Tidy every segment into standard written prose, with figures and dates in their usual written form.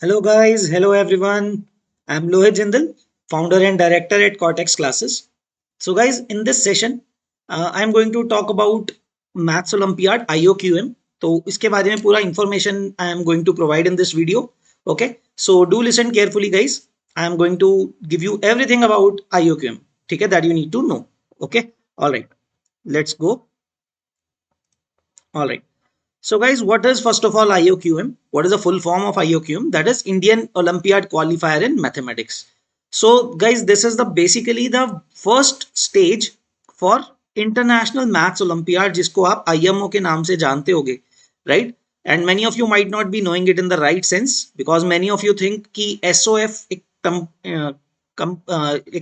Hello guys, hello everyone. I'm Lohit Jindal, founder and director at Cortex Classes. So guys, in this session, I'm going to talk about Maths Olympiad IOQM. तो इसके बारे में पूरा information I am going to provide in this video. Okay, so do listen carefully guys. I am going to give you everything about IOQM. ठीक है, that you need to know. Okay, all right. Let's go. All right. So guys, what is first of all IOQM? What is the full form of IOQM? That is Indian Olympiad Qualifier in Mathematics. So guys, this is the basically the first stage for International Maths Olympiad जिसको आप IMO के नाम से जानते होगे, right? And many of you might not be knowing it in the right sense because many of you think कि SOF एक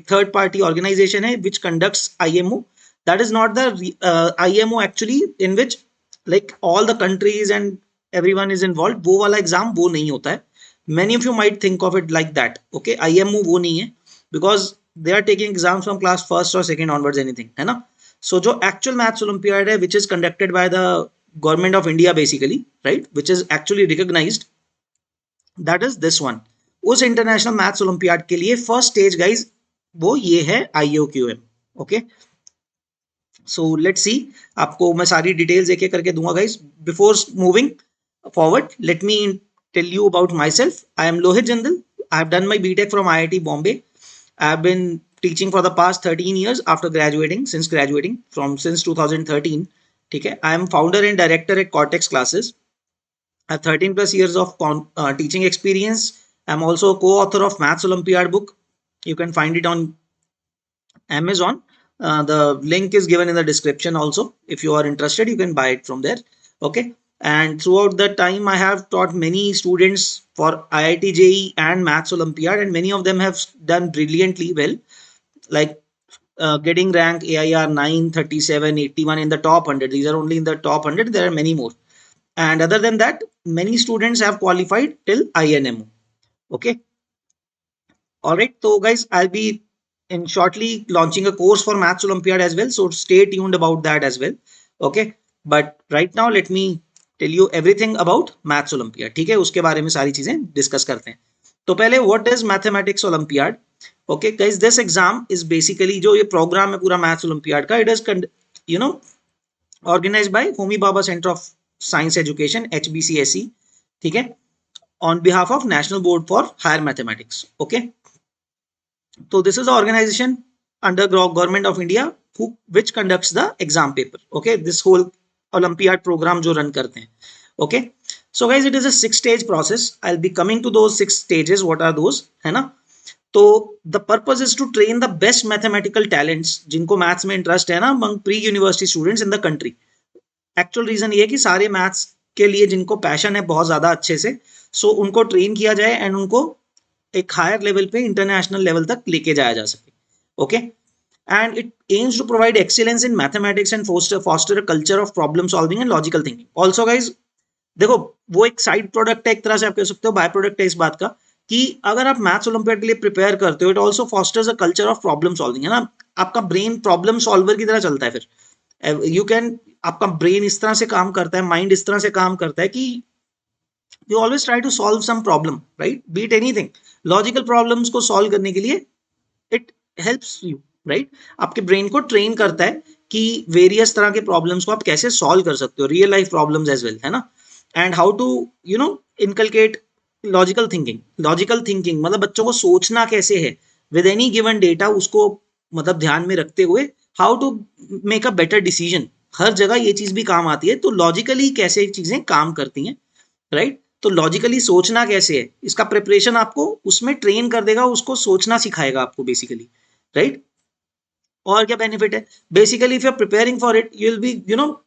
third party organization है which conducts IMO. That is not the IMO actually in which like all the countries and everyone is involved. वो वाला exam वो नहीं होता है. Many of you might think of it like that. Okay, IMO वो नहीं है because they are taking exams from class first or second onwards anything, है ना? So जो actual maths olympiad है which is conducted by the government of India basically, right, which is actually recognized, that is this one. उस international maths olympiad के लिए first stage guys वो ये है IOQM. Okay, so let's see. आपको मैं सारी डिटेल्स एक एक करके दूंगा guys. Before moving forward, let me tell you about myself. I am Lohit Jindal. I have done my BTech from IIT Bombay. I have been teaching for the past 13 years after graduating, since 2013. ठीक है, I am founder and director at Cortex Classes. I have 13 plus years of teaching experience. I am also a co-author of Maths Olympiad book. You can find it on Amazon. The link is given in the description also. If you are interested, you can buy it from there. Okay. And throughout that time, I have taught many students for IIT JEE and Maths Olympiad, and many of them have done brilliantly well, like getting rank AIR 9, 37, 81 in the top 100. These are only in the top 100. There are many more. And other than that, many students have qualified till INMO. Okay. All right. So guys, I'll be in shortly launching a course for Maths Olympiad as well. So stay tuned about that as well. Okay. But right now, let me tell you everything about Maths Olympiad. ठीक है, उसके बारे में सारी चीजें discuss करते हैं. तो पहले what is Mathematics Olympiad? Okay guys, this exam is basically जो ये प्रोग्राम है पूरा Maths Olympiad का, it is organized by Homi Bhabha Center of Science Education HBCSE. ठीक है, on behalf of National Board for Higher Mathematics. Okay. So this is the organization under government of India which conducts the exam paper. Okay, this whole Olympiad program जो run करते हैं. Okay, so guys, it is a 6-stage process. I'll be coming to those 6 stages. What are those? है ना? तो the purpose is to train the best mathematical talents जिनको maths में interest है ना among pre-university students in the country. Actual reason ये है कि सारे मैथ्स के लिए जिनको पैशन है बहुत ज्यादा अच्छे से, सो उनको ट्रेन किया जाए एंड उनको एक हायर लेवल पे इंटरनेशनल लेवल तक लेके जाया जा सके. Okay, and it aims to provide excellence in mathematics and foster a culture of problem solving and logical thinking. Also guys देखो, वो एक साइड प्रोडक्ट है, एक तरह से आप कह सकते हो बाय प्रोडक्ट है इस बात का कि अगर आप मैथ्स ओलंपियाड के लिए प्रिपेयर करते हो, it also fosters a culture of problem solving. है ना, आपका ब्रेन प्रॉब्लम सॉल्वर की तरह चलता है. फिर यू कैन, आपका ब्रेन इस तरह से काम करता है, माइंड इस तरह से काम करता है कि you always try to solve some problem, right, beat anything. Logical problems को सॉल्व करने के लिए इट हेल्प्स यू, राइट. आपके ब्रेन को ट्रेन करता है कि वेरियस तरह के प्रॉब्लम्स को आप कैसे सॉल्व कर सकते हो, real life problems as well, है ना. And how to inculcate logical thinking. Logical thinking मतलब बच्चों को सोचना कैसे है विद एनी गिवन डेटा, उसको मतलब ध्यान में रखते हुए how to make a better decision. हर जगह ये चीज भी काम आती है. तो लॉजिकली कैसे चीजें काम करती हैं, राइट. तो लॉजिकली सोचना कैसे है, इसका प्रिपरेशन आपको उसमें ट्रेन कर देगा, उसको सोचना सिखाएगा आपको बेसिकली, राइट. और क्या बेनिफिट है, basically if you are preparing for it, you will be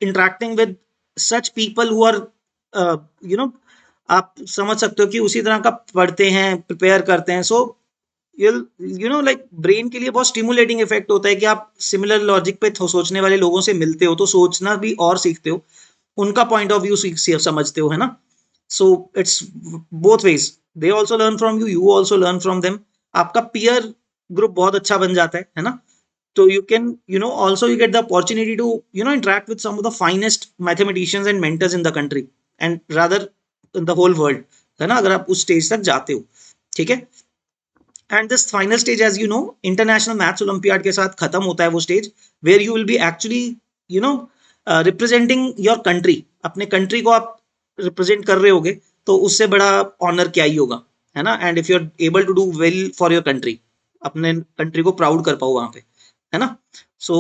interacting with such people who are आप समझ सकते हो कि उसी तरह का पढ़ते हैं, प्रिपेयर करते हैं. सो लाइक ब्रेन के लिए बहुत स्टिमुलेटिंग इफेक्ट होता है कि आप सिमिलर लॉजिक पे सोचने वाले लोगों से मिलते हो तो सोचना भी और सीखते हो, उनका पॉइंट ऑफ व्यू समझते हो, है ना. So it's both ways, they also learn from you, you also learn from them. आपका पीयर ग्रुप बहुत अच्छा बन जाता है ना. तो you can also you get the opportunity to interact with some of the finest mathematicians and mentors in the country and rather in the whole world. है ना, अगर आप उस स्टेज तक जाते हो, ठीक है। And this final stage as you know international maths olympiad के साथ खत्म होता है वो stage, where you will be actually you know representing your country, अपने कंट्री को आप रिप्रेजेंट कर रहे होगे, तो उससे बड़ा ऑनर क्या ही होगा, है ना। And if you are able to do well for your country, अपने कंट्री को प्राउड कर पाओ वहां पे, है ना। So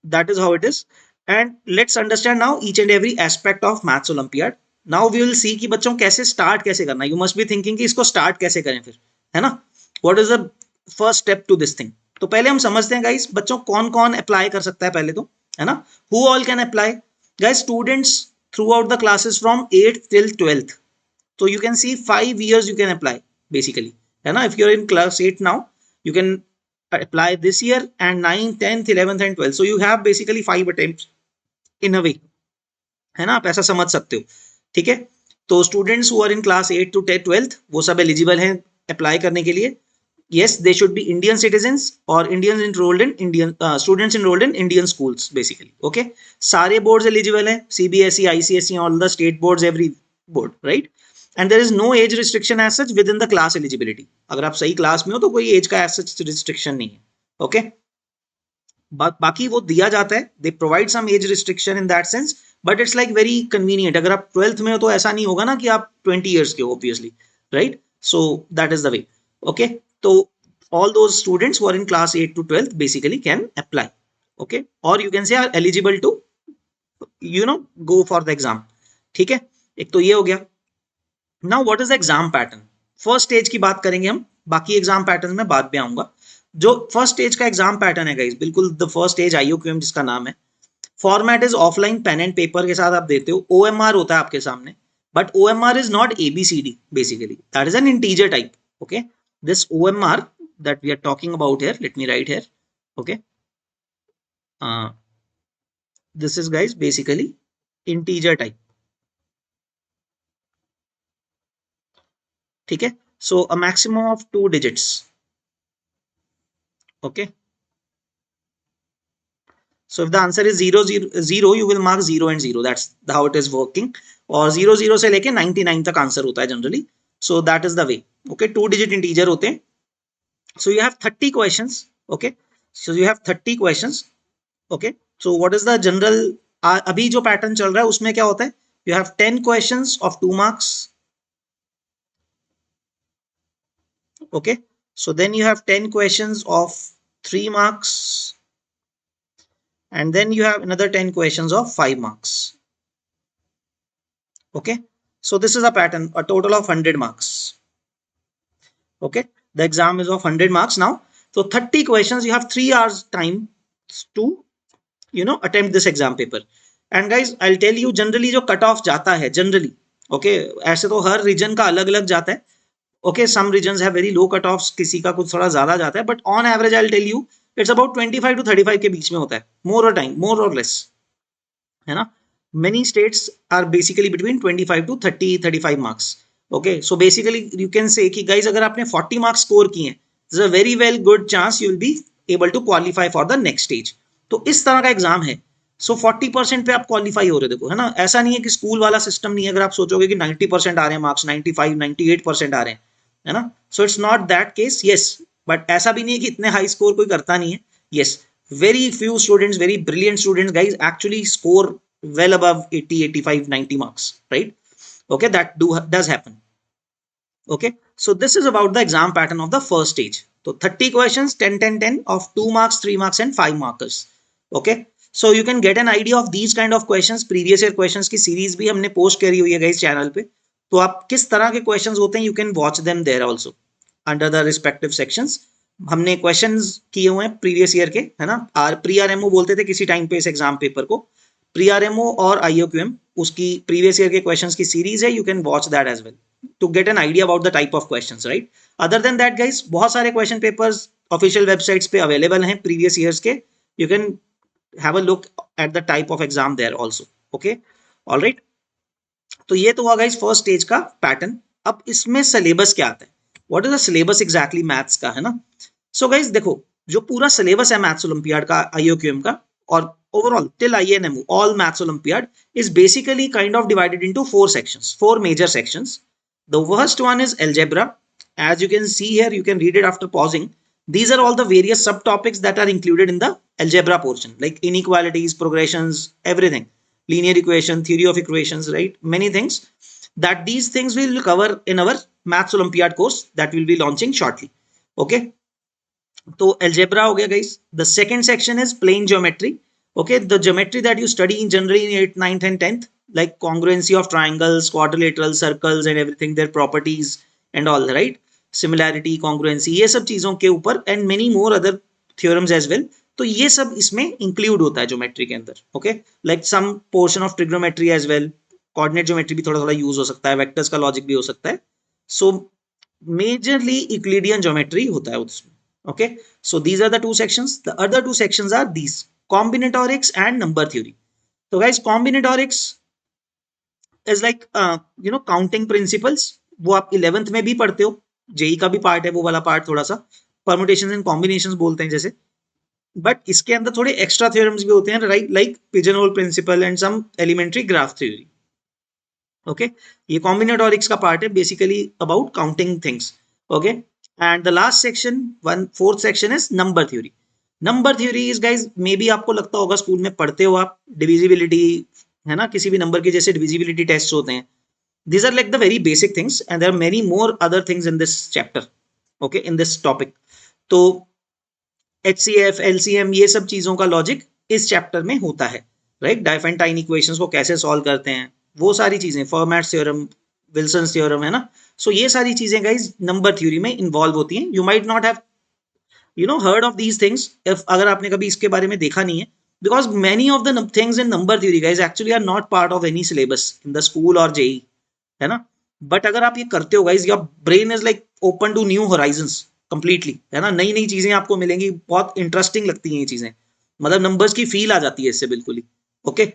that is how it is. And let's understand now each and every aspect of maths olympiad. Now we will see कि बच्चों कैसे स्टार्ट कैसे करना, यू मस्ट बी थिंकिंग कि इसको स्टार्ट कैसे करें फिर, है ना। What is the first step to this thing. तो पहले हम समझते हैं गाइस बच्चों कौन कौन अप्लाई कर सकता है पहले तो, है ना। Who all can apply guys, students through out the classes from 8th till 12th। so you can see 5 years you can apply basically, है ना। if you're in class 8 now you can apply this year, and 9th 10th 11th and 12th, so you have basically 5 attempts in a way, है ना, आप ऐसा समझ सकते हो, ठीक है। तो students who are in class 8 to 12th वो सब एलिजिबल हैं अप्लाई करने के लिए। yes they should be Indian citizens or Indians enrolled in Indian students enrolled in Indian schools basically, okay। सारे boards eligible हैं, CBSE ICSE all the state boards every board, right। and there is no age restriction as such within the class eligibility। अगर आप सही class में हो तो कोई as का as such restriction नहीं है, okay। बाकी वो दिया जाता है, they provide some age restriction in that sense, but it's like very convenient. अगर आप 12th में हो तो ऐसा नहीं होगा ना कि आप 20 ईयर्स के हो obviously, right. So that is the way, okay. तो all those students who are in class 8 to 12th basically can apply, okay, or you can say are eligible to go for the exam, ठीक है। एक तो ये हो गया। now what is the exam pattern, first stage की बात करेंगे हम, बाकी एग्जाम पैटर्न में बाद में आऊंगा। जो फर्स्ट स्टेज का एग्जाम पैटर्न है गाइस, बिल्कुल द फर्स्ट स्टेज IOQM जिसका नाम है, format is offline pen and paper के साथ आप देते हो, OMR होता है आपके सामने, but OMR is not ABCD basically, that is an integer type, okay. This OMR that we are talking about here, let me write here, okay। This is guys basically integer type, ठीक है। so a maximum of 2 digits, okay। so if the answer is 0 0 0 you will mark 0 and 0, that's how it is working। और 0 0 से लेके 99 तक answer होता है generally, so that is the way, okay। 2 digit integer होते हैं। so you have 30 questions, okay। so you have 30 questions, okay। so what is the general अभी जो पैटर्न चल रहा है उसमें क्या होता है, you have 10 questions of 2 marks, okay। so then you have 10 questions of 3 marks, and then you have another 10 questions of 5 marks, okay। so this is a pattern, a total of 100 marks, okay। the exam is of 100 marks now, so 30 questions, you have 3 hours time to attempt this exam paper। and guys I'll tell you generally जो cut off जाता है generally, okay, ऐसे तो हर region का अलग अलग जाता है, okay। some regions have very low cut offs, किसी का कुछ थोड़ा ज्यादा जाता है, but on average I'll tell you it's about 25 to 35 के बीच में होता है, more or less, है ना। many states are basically between 25 to 35 marks, okay। so basically you can say कि guys अगर आपने 40 marks score किए हैं, there's a very well good chance you will be able to qualify for the next stage। तो इस तरह का exam है, सो 40% पे आप क्वालिफाई हो रहे हो, देखो, है ना। ऐसा नहीं है कि स्कूल वाला सिस्टम नहीं है, अगर आप सोचोगे कि 90% आ रहे हैं मार्क्स, 95 98% आ रहे हैं, है ना। So it's not that case, yes. But ऐसा भी नहीं है कि इतने हाई स्कोर कोई करता नहीं है, yes. Very few students, very brilliant students guys actually score well above 80 85 90 marks, right, okay। that does happen, okay। so this is about the exam pattern of the first stage। so 30 questions, 10 10 10 of 2 marks 3 marks and 5 markers, okay। so you can get an idea of these kind of questions। previous year questions की series भी हमने post करी हुई है guys channel पे, तो आप किस तरह के questions होते हैं you can watch them there also under the respective sections। हमने questions किए हुए हैं previous year के, है ना। प्री RMO बोलते थे किसी टाइम पे इस एग्जाम पेपर को, प्री RMO और IOQM उसकी प्रीवियस ईयर के क्वेश्चंस की सीरीज है, you can watch that as well to get an idea about the type of questions, right. Other than that guys बहुत सारे क्वेश्चन पेपर्स ऑफिशियल वेबसाइट्स पे available हैं previous years के, you can have a look at the type of exam there also, okay, alright. तो ये तो हुआ guys first stage का पैटर्न। अब इसमें सिलेबस क्या आता है, what is the syllabus exactly maths का, है ना। सो गाइस देखो जो पूरा सिलेबस है मैथ्स ओलंपियाड का IOQM का और overall till INMO all maths Olympiad is basically kind of divided into 4 sections, 4 major sections, The first one is algebra. As you can see here, you can read it after pausing. These are all the various subtopics that are included in the algebra portion, like inequalities, progressions, everything, linear equation, theory of equations, right? Many things that these things we will cover in our maths olympiad course that will be launching shortly. Okay, so algebra ho gaya guys. The second section is plane geometry. Okay, the geometry that you study in generally in 8th, 9th and 10th, like congruency of triangles, quadrilaterals, circles and everything, their properties and all, right? Similarity, congruency, ये सब चीजों के ऊपर and many more other theorems as well. तो ये सब इसमें include होता है ज्योमेट्री के अंदर. Okay, like some portion of trigonometry as well. Coordinate geometry भी थोड़ा थोड़ा यूज हो सकता है, वेक्टर्स का लॉजिक भी हो सकता है. सो मेजरली यूक्लिडियन ज्योमेट्री होता है उसमें. Okay, so these are the two sections. The other two sections are these: combinatorics and number theory. So guys, combinatorics is like counting principles. वो आप 11th में भी पढ़ते हो, जेई का भी पार्ट है वो वाला पार्ट, थोड़ा सा परमुटेशंस एंड कॉम्बिनेशंस बोलते हैं जैसे. बट इसके अंदर थोड़े एक्स्ट्रा थ्योरम्स भी होते हैं, right? Like pigeon hole principle and some elementary graph theory. Okay, ये कॉम्बिनेटोरिक्स का पार्ट है, basically about counting things. Okay, and the last section, fourth section is number theory. Number theory is guys, maybe आपको लगता होगा school में पढ़ते हो आप, डिविजिबिलिटी है ना, किसी भी नंबर के जैसे डिविजिबिलिटी टेस्ट होते हैं. These are like the very basic things and there are many more other things in this chapter. Okay, in this topic. तो HCF, LCM ये सब चीजों का लॉजिक इस चैप्टर में होता है, राइट? डाइफेंटाइन इक्वेशंस को कैसे सॉल्व करते हैं, वो सारी चीजें, फॉर्मेट थ्योरम, विल्सन थ्योरम, है ना. सो ये सारी चीजें गाइज नंबर थ्योरी में इन्वॉल्व होती हैं. You might not have heard of these things if अगर आपने कभी इसके बारे में देखा नहीं है, because many of the things in number theory guys actually are not part of any syllabus in the school or JEE, है ना. बट अगर आप ये करते हो guys, your brain is like open to new horizons completely, है ना. नई नई चीजें आपको मिलेंगी, बहुत इंटरेस्टिंग लगती हैं ये चीजें, मतलब नंबर्स की फील आ जाती है इससे बिल्कुल ही. Okay,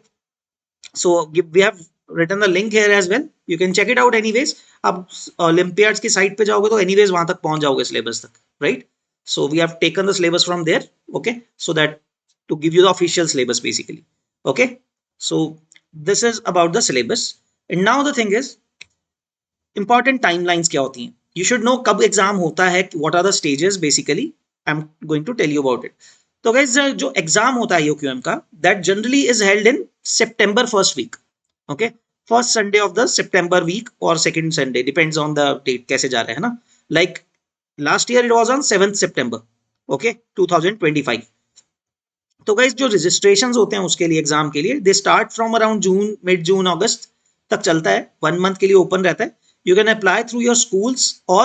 so we have written the link here as well, you can check it out anyways. आप ओलंपियाड्स की साइट पे जाओगे तो एनीवेज वहां तक पहुंच जाओगे सिलेबस तक, right? So we have taken the syllabus from there. Okay, so that to give you the official syllabus basically. Okay, so this is about the syllabus. And now the thing is, important timelines क्या होती हैं. You should know कब exam होता है, what are the stages, basically I am going to tell you about it. तो guys, जो exam होता है यूक्यूएम का, that generally is held in September first week. Okay, first Sunday of the September week और second Sunday, depends on the date कैसे जा रहे हैं ना. Like last year it was on 7th September. Okay, 2025. तो guys, जो registrations होते हैं उसके लिए, एग्जाम के लिए, they start from around June, mid June, अगस्त तक चलता है. 1 मंथ के लिए ओपन रहता है. You can apply through your schools or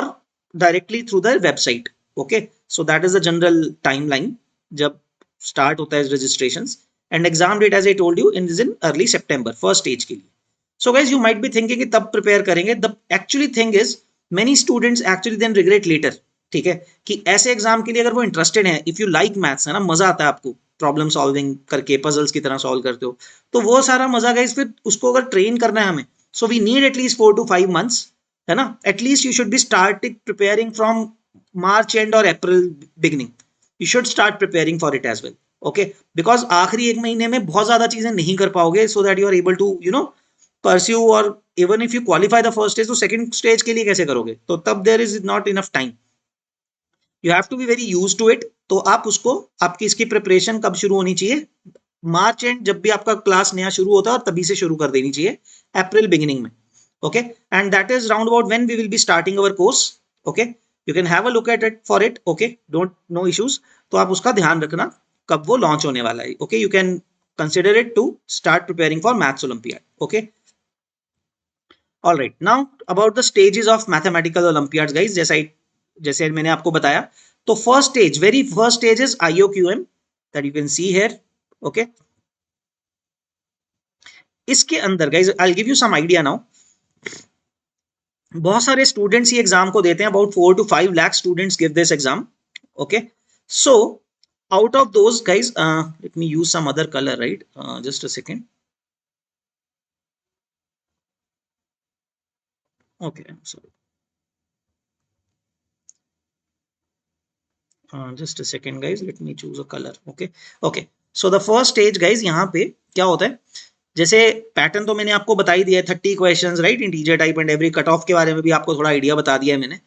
directly through the website. Okay, so that is the general timeline जब start होता है registrations, and exam date as I told you is in early September, first stage के लिए. So guys, you might be thinking कि तब prepare करेंगे. The actually thing is many students actually then regret later. ठीक है, कि ऐसे exam के लिए अगर वो इंटरेस्टेड है, इफ यू लाइक मैथ्स, है ना, मजा आता है आपको प्रॉब्लम सॉल्विंग करके, पजल्स की तरह सॉल्व करते हो, तो वो सारा मजा गाइस, फिर उसको अगर ट्रेन करना है हमें, so we need at least 4 to 5 months, है ना. At least you should be starting preparing from March end or April beginning. You should start preparing for it as well. Okay, because आखिरी एक महीने में बहुत ज्यादा चीजें नहीं कर पाओगे, so that you are able to pursue, or even if you qualify the first stage, तो second stage के लिए कैसे करोगे, तो तब there is not enough time. You have to be very used to it. तो आप उसको, आपकी इसकी प्रिपरेशन कब शुरू होनी चाहिए, मार्च एंड, जब भी आपका क्लास नया शुरू होता है, और तभी से शुरू कर देनी चाहिए, अप्रैल बिगिनिंग में. Okay, and that is round about when we will be starting our course. Okay, you can have a look at it for it. Okay, don't, no issues. तो आप उसका ध्यान रखना कब वो लॉन्च होने वाला है. Okay, you can consider it to start preparing for maths olympiad. Okay, alright. Now about the stages of mathematical olympiads guys, जैसे मैंने आपको बताया, तो first stage, very first stage is IOQM, that you can see here. Okay, इसके अंदर guys I will give you some idea now. बहुत सारे students ये एग्जाम को देते हैं, about 4 to 5 lakh students give this exam. Okay, so out of those guys, let me use some other color, right? Just a second. Okay, sorry. Just a second guys, let me choose a color. Okay, okay, so the first stage guys, यहाँ पे क्या होता है, जैसे pattern तो मैंने आपको बता ही दिया है, 30 questions right, integer type and every, cut off के बारे में भी आपको थोड़ा आइडिया बता दिया है मैंने.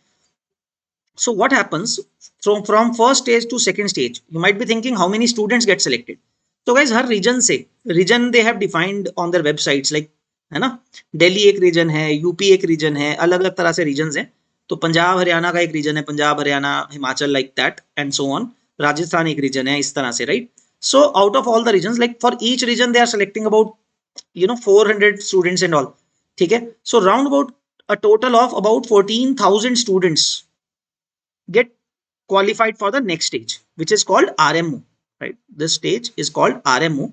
So what happens from first stage to second stage? You might be thinking how many students get selected. So guys, her reason से, reason they have defined on their websites, like है ना, दिल्ली एक region है, UP एक region है, अलग अलग तरह से रीजन हैं. तो पंजाब हरियाणा का एक रीजन है, Punjab Haryana Himachal, like that and so on. Rajasthan एक रीजन है, इस तरह से, right. So out of all the region, like for each region they are selecting about 400 students and all. ठीक है. So round about a total of about 14,000 students get qualified for the next stage, which is called RMO, right? This stage is called RMO.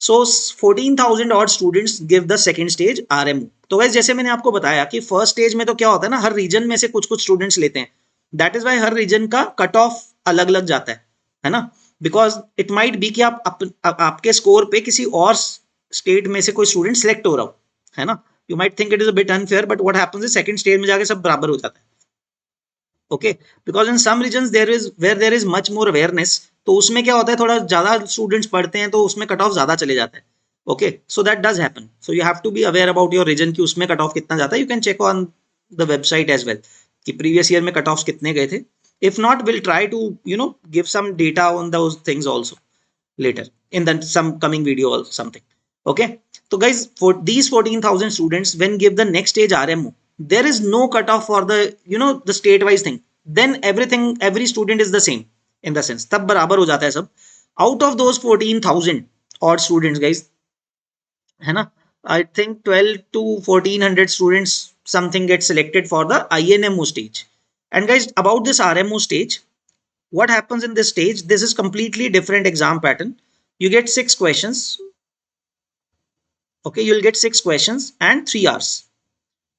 So 14,000 odd students give the second stage RMO. तो guys, जैसे मैंने आपको बताया कि first stage में तो क्या होता है ना, हर रीजन में से कुछ कुछ स्टूडेंट्स लेते हैं. दैट इज वाई हर रीजन का कट ऑफ अलग अलग जाता है ना. बिकॉज इट माइट बी कि आपके स्कोर पे किसी और स्टेट में से कोई स्टूडेंट सिलेक्ट हो रहा हो, है ना. You might think it is a bit unfair, but what happens is second stage में जाके सब बराबर हो जाता है. Okay, because in some regions there is much more awareness. तो उसमें क्या होता है, थोड़ा ज्यादा स्टूडेंट्स पढ़ते हैं तो उसमें कट ऑफ ज्यादा चले जाता है. Okay, so that does happen. So you have to be aware about your region कि उसमें कट ऑफ कितना जाता है. You can check on the website as well कि प्रीवियस ईयर में कट ऑफ कितने गए थे. If not, will try to give some data on those things also later in the some coming video or something. Okay, so guys, for these 14,000 students when give the next stage RMO, there is no cutoff for the the state wise thing. Then every student is the same in the sense, tab barabar ho jata hai sab. Out of those 14,000 odd students guys, है ना, I think 12 to 1400 students something get selected for the INMO stage. And guys, about this RMO stage, what happens in this stage, this is completely different exam pattern. You get 6 questions. Okay, you'll get 6 questions and 3 hours.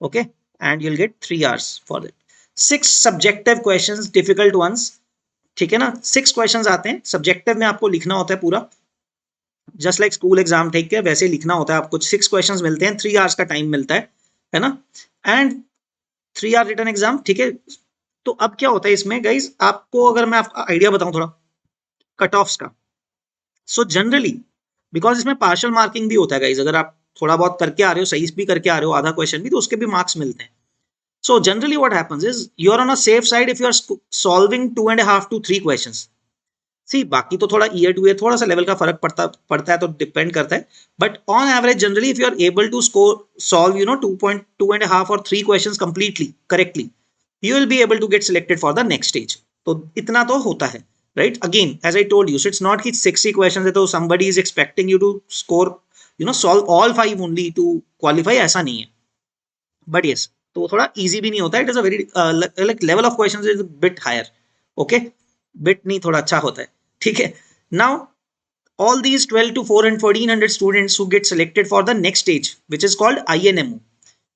Okay, and you'll get 3 hours for it. 6 subjective questions, difficult ones. ठीक है ना, 6 questions आते हैं subjective में, आपको लिखना होता है पूरा, जस्ट लाइक स्कूल एग्जाम. ठीक है, वैसे लिखना होता है आपको. 6 questions मिलते हैं, 3 hours का टाइम मिलता है ना, एंड 3 hour रिटन एग्जाम. ठीक है. तो अब क्या होता है इसमें गाइज, आपको अगर मैं आपका आइडिया बताऊं थोड़ा कट ऑफ्स का. सो जनरली, बिकॉज इसमें पार्शियल मार्किंग भी होता है गाइज, अगर आप थोड़ा बहुत करके आ रहे हो, सही भी करके आ रहे हो, आधा क्वेश्चन भी, तो उसके भी मार्क्स मिलते हैं. So generally what happens is, you are on a safe side if you are solving 2.5 to 3 questions. See, बाकी तो थोड़ा ईयर टू ईयर थोड़ा सा लेवल का फर्क पड़ता है, तो डिपेंड करता है. But on average generally if you are able to solve 2.5 or 3 questions completely correctly, you will be able to get selected for the next stage. तो इतना तो होता है, right? Again, as I told you, so it's not कि 60 questions है तो somebody is expecting you to score, solve all 5 only to qualify, ऐसा नहीं है. But yes, तो थोड़ा easy भी नहीं होता है. It is a very like level of questions is a bit higher. Okay, bit नहीं, थोड़ा अच्छा होता है. ठीक है. Now all these 12 to 1400 students who get selected for the next stage, which is called INMO,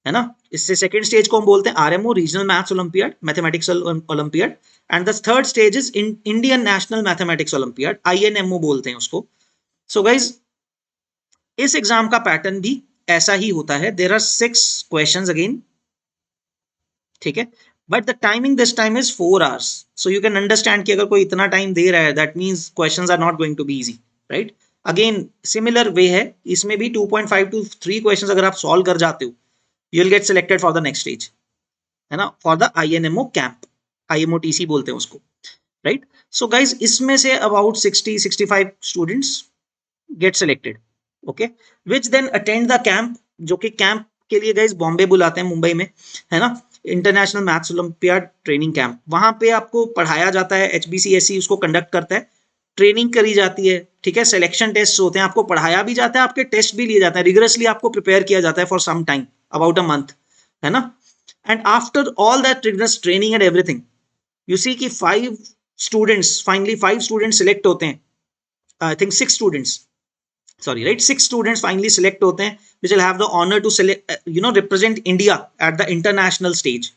है ना. इससे सेकंड स्टेज को हम बोलते हैं RMO, regional maths olympiad, mathematics olympiad. And the third stage is Indian national mathematics olympiad, INMO बोलते हैं उसको. सो गाइज, इस एग्जाम का पैटर्न भी ऐसा ही होता है. There are 6 questions again. ठीक है, but the timing this time is 4 hours. So you can understand कि अगर कोई इतना टाइम दे रहा है, that means questions are not going to be easy, right. Again similar way है, इसमें भी 2.5 to 3 क्वेश्चंस अगर आप सॉल्व कर जाते हो, you'll get selected for the next stage, है ना, for the INMO camp, IMOTC बोलते हैं उसको, right? So guys, इसमें से about 60-65 students get selected, okay, which then attend the camp, जो कि कैंप के लिए गाइज बॉम्बे बुलाते हैं, मुंबई में, है ना, international maths olympiad training camp. वहां पे आपको पढ़ाया जाता है, HBCSE उसको कंडक्ट करता है, ट्रेनिंग करी जाती है. ठीक है, सिलेक्शन टेस्ट होते हैं, आपको पढ़ाया भी जाता है, आपके टेस्ट भी लिए जाते हैं, रिगरसली आपको प्रिपेयर किया जाता है for some time, about a month, है ना. And after all that rigorous training and everything, you see कि 5 students select होते हैं. I think 6 students, sorry, right, 6 students finally select होते हैं, which will have the honor to select, represent India at the international stage.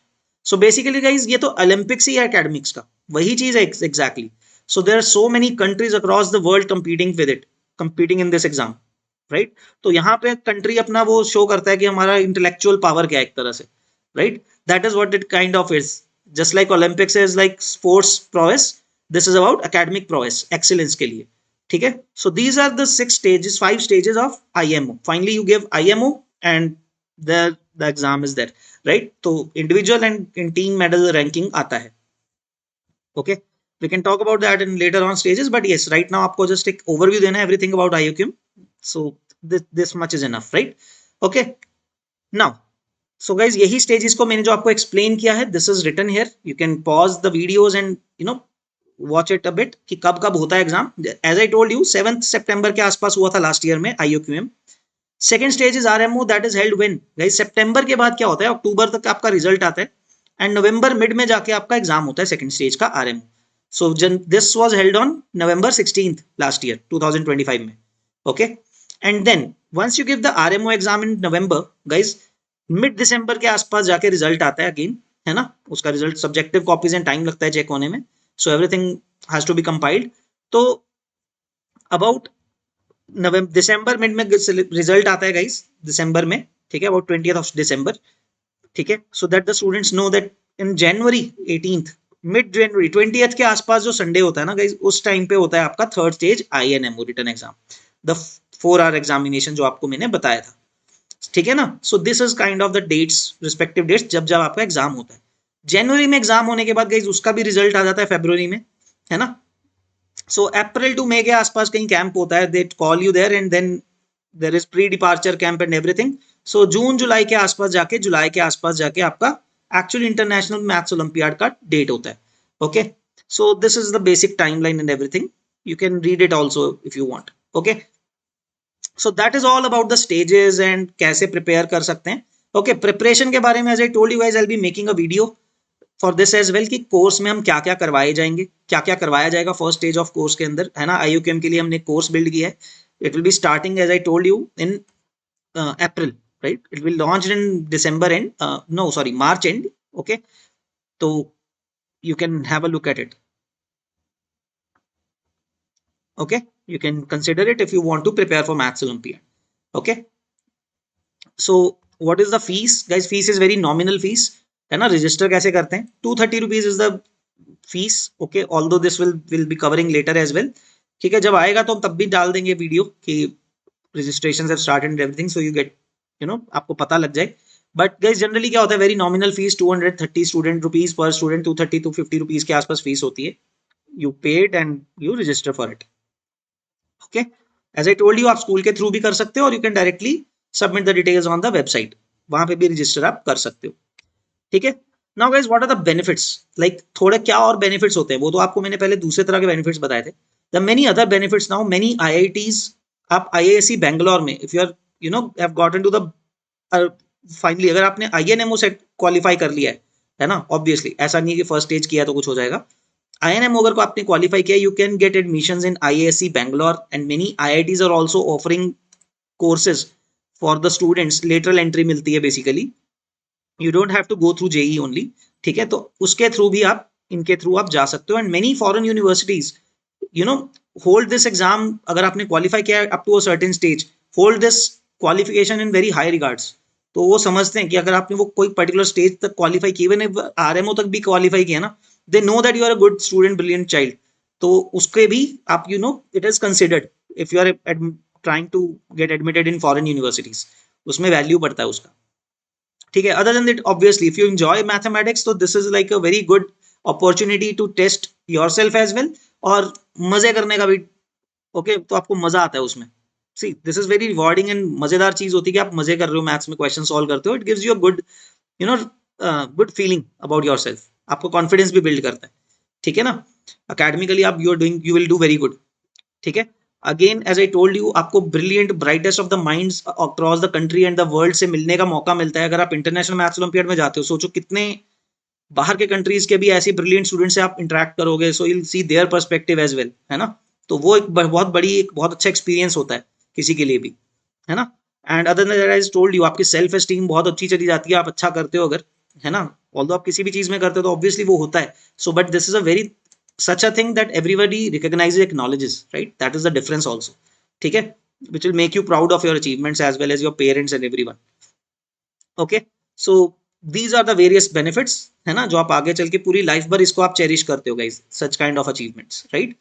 So basically guys, ये तो Olympics ही है academics का, वही चीज है exactly. So there are so many countries across the world competing in this exam, right. तो यहाँ पे कंट्री अपना वो शो करता है कि हमारा इंटेलेक्चुअल पावर क्या है एक तरह से, right. That is what it kind of is. Just like Olympics is like sports prowess, this is about academic prowess, excellence के लिए. ठीक है. So these are the 5 stages of IMO. Finally you give IMO and the exam is there, right? तो individual and in team medal ranking आता है. Okay, we can talk about that in later on stages, but yes, right now आपको just एक overview देना है everything about IOQM. So this much is enough, right? Okay, now so guys, यही stages को मैंने जो आपको explain किया है, this is written here. You can pause the videos and you know watch it a bit कि कब कब होता है exam. As I told you, 7th September के आसपास हुआ था लास्ट ईयर में IOQM. Second stage is RMO, that is held when guys, सितंबर के बाद क्या होता है, अक्टूबर तक आपका रिजल्ट आता है एंड नवंबर मिड में जाके आपका एग्जाम होता है सेकेंड स्टेज का RMO. So this was held on November 16th last year 2025 में. Okay, and then once you give the RMO exam in November guys, mid दिसंबर के आसपास जाके रिजल्ट आता है अगेन, है ना. उसका result subjective copies and time लगता है चेक होने में. So everything has to be compiled. तो अबाउट नवंबर दिसंबर मिड में रिजल्ट आता है गाइस, दिसंबर में, ठीक है, अबाउट 20th of December, ठीक है. So that the students know that in January 18th, mid January 20th के आसपास जो संडे होता है ना गाइस, उस टाइम पे होता है आपका third stage INMO written exam, the 4 hour examination जो आपको मैंने बताया था, ठीक है ना. So this is kind of the dates, respective dates जब जब आपका एग्जाम होता है. जनवरी में एग्जाम होने के बाद गाइस उसका भी रिजल्ट आ जाता है फरवरी में, है ना. सो अप्रैल टू मई के आसपास कहीं कैंप होता है, they call you there and then there is pre departure camp and everything. So June जुलाई के आसपास जाके आपका एक्चुअल इंटरनेशनल मैथ्स ओलंपियाड का डेट होता है. Okay, so this is the basic timeline and everything. You can read it also if you want. Okay, so that is all about the stages and कैसे prepare कर सकते हैं. Okay, preparation के बारे में as I told you guys, I will be making a video for this as well कि course में हम क्या क्या करवाए जाएंगे, क्या क्या करवाया जाएगा फर्स्ट स्टेज ऑफ कोर्स के अंदर, है ना. IOQM के लिए हमने कोर्स बिल्ड किया है. It will be starting as I told you in April, right. It will launch in December end no sorry March end. Okay, तो you can have a look at it. Okay, you can consider it if you want to prepare for Maths Olympiad. Okay, so what is the fees guys? Fees is very nominal fees, है ना. Register कैसे करते हैं, 230 rupees is the fees. Okay, although this will be covering later as well. ठीक है, जब आएगा तो हम तब भी डाल देंगे वीडियो कि registrations have started and everything, so you get, you know, आपको पता लग जाए. बट गाइस जनरली क्या होता है, very nominal fees 230 student rupees per student, 230 to 50 rupees के आसपास फीस होती है. You paid and you register for it. Okay, as I told you, आप स्कूल के थ्रू भी कर सकते हो और you can directly submit the details on the website, वहां पे भी रजिस्टर आप कर सकते हो. ठीक है. Now guys, what are the benefits, like थोड़े क्या और बेनिफिट्स होते हैं, वो तो आपको मैंने पहले दूसरे तरह के बेनिफिट्स बताए थे. The many other benefits now, many IITs, आप IISc बैंगलोर में if you are you know have gotten to the finally, अगर आपने INMO सेट क्वालिफाई कर लिया है ना, ऑब्वियसली ऐसा नहीं है कि फर्स्ट स्टेज किया तो कुछ हो जाएगा. INMO अगर को आपने क्वालिफाई किया, you can get admissions in IISc Bangalore and many IITs are also offering courses for the students. Lateral entry मिलती है basically, you don't have to go through JEE only. ठीक है, तो उसके थ्रू भी आप, इनके थ्रू आप जा सकते हो. And many foreign universities you know hold this exam. अगर आपने क्वालिफाई किया up to a certain stage, hold this qualification in very high regards. तो वो समझते हैं कि अगर आपने वो कोई पर्टिकुलर स्टेज तक क्वालिफाई किया, इवन RMO तक भी क्वालिफाई किया ना, they know that you are a good student, brilliant child. तो उसके भी आप you know it is considered if you are trying to get admitted in foreign universities, उसमें वैल्यू बढ़ता है उसका. ठीक है. Other than that, obviously if you enjoy mathematics, तो this is like a very good opportunity to test yourself as well, और मजे करने का भी. ओके, तो आपको मजा आता है उसमें. See, this is very rewarding and मजेदार चीज होती है कि आप मजे कर रहे हो मैथ्स में, क्वेश्चन सॉल्व करते हो. It gives you a good you know good feeling about yourself. आपको कॉन्फिडेंस भी बिल्ड करता है. ठीक है ना. अकेडमिकली आप you will do very good. ठीक है. Again as I told you, आपको brilliant brightest of the minds across the country and the world से मिलने का मौका मिलता है. अगर आप इंटरनेशनल मैथ्स ओलंपियाड में जाते हो, सोचो कितने बाहर के कंट्रीज के भी ऐसे ब्रिलियंट स्टूडेंट से आप इंटरेक्ट करोगे. So you will see their perspective as well, है ना. तो वो एक बहुत अच्छा एक्सपीरियंस होता है किसी के लिए भी, है ना. And other than I told you, आपकी सेल्फ एस्टीम बहुत अच्छी चली जाती है, आप अच्छा करते हो अगर, है ना. ऑल्दो आप किसी भी चीज में करते हो तो ऑब्वियसली वो होता है. So but this is a very such a thing that everybody recognizes, acknowledges, right? That is the difference also. ठीक है, which will make you proud of your achievements as well as your parents and everyone. Okay, so these are the various benefits, है ना, जो आप आगे चल के पूरी लाइफ भर इसको आप चेरिश करते हो guys, such kind of achievements, right?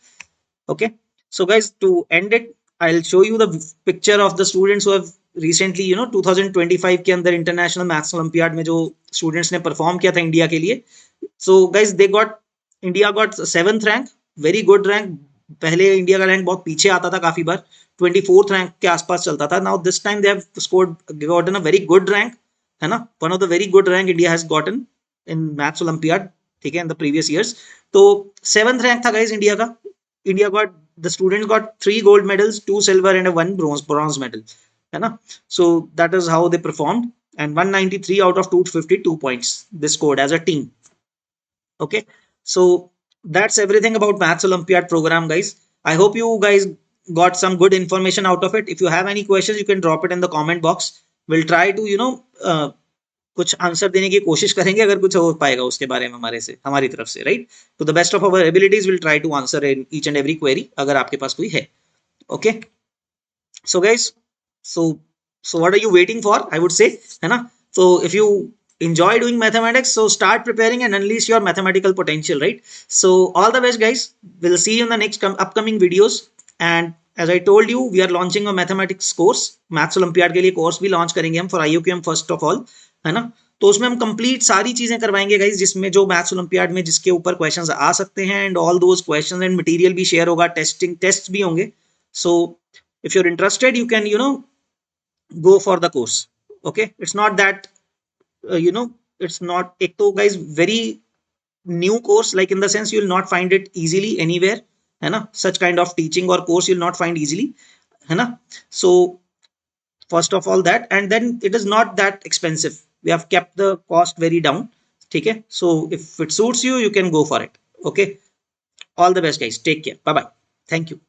Okay, So guys, to end it, I'll show you the picture of the students who have recently 2025 के अंदर इंटरनेशनल मैथ्स ओलंपियाड में जो स्टूडेंट्स ने परफॉर्म किया था इंडिया के लिए. So guys, India got 7th rank, very good rank. पहले इंडिया का रैंक बहुत पीछे आता था काफी बार, 24th रैंक के आसपास चलता था. Now this time they have scored gotten a very good rank, है ना. One of the very good rank India has gotten in maths olympiad, ठीक है, इन द प्रीवियस ईयर्स. तो 7th रैंक था गाइस इंडिया का. India got, the students got 3 gold medals, 2 silver and 1 bronze medal, है ना. So that is how they performed, and 193 out of 252 points they scored as a team. Okay, so that's everything about maths olympiad program, guys. I hope you guys got some good information out of it. If you have any questions, you can drop it in the comment box. We'll try to कुछ answer देने की कोशिश करेंगे अगर कुछ हो पाएगा उसके बारे में हमारी तरफ से, right. To the best of our abilities will try to answer in each and every query अगर आपके पास कोई है. Okay, so guys, so what are you waiting for, I would say, है ना. So if you enjoy doing mathematics, so start preparing and unleash your mathematical potential, right? So all the best, guys. We'll see you in the next upcoming videos. And as I told you, we are launching a mathematics course. Maths Olympiad के लिए course भी launch करेंगे हम for IUQM first of all, है ना. तो उसमें हम कंप्लीट सारी चीजें करवाएंगे गाइज, जिसमें जो मैथ्स ओलंपियाड में जिसके ऊपर क्वेश्चंस आ सकते हैं, and all those questions and material भी शेयर होगा, टेस्ट भी होंगे. So if you are interested, you can go for the course. Okay, it's not that it's not, एक तो guys very new course, like in the sense you'll not find it easily anywhere, है ना. Such kind of teaching or course you'll not find easily, है ना. So first of all that, and then it is not that expensive. We have kept the cost very down, ठीक है. So if it suits you, you can go for it. Okay, all the best guys, take care, bye bye, thank you.